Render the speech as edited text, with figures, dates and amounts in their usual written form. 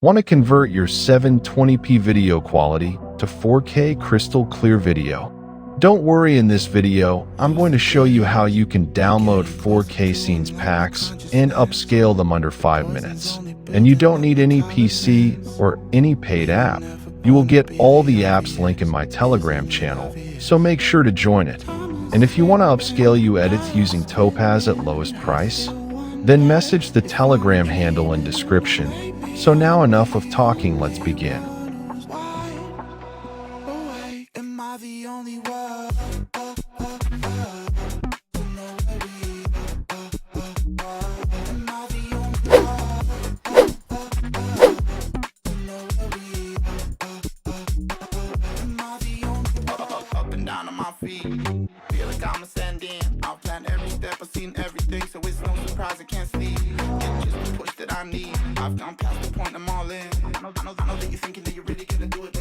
Want to convert your 720p video quality to 4K crystal clear video? Don't worry, in this video, I'm going to show you how you can download 4K scenes packs and upscale them under 5 minutes. And you don't need any PC or any paid app. You will get all the apps link in my Telegram channel, so make sure to join it. And if you want to upscale your edits using Topaz at lowest price, then message the Telegram handle in description. So now enough of talking, let's begin. Feel like I'm ascending. I've planned every step, I've seen everything, so it's no surprise I can't sleep. It's just the push that I need. I've gone past the point, I'm all in. I know that you're thinking that you're really gonna do it.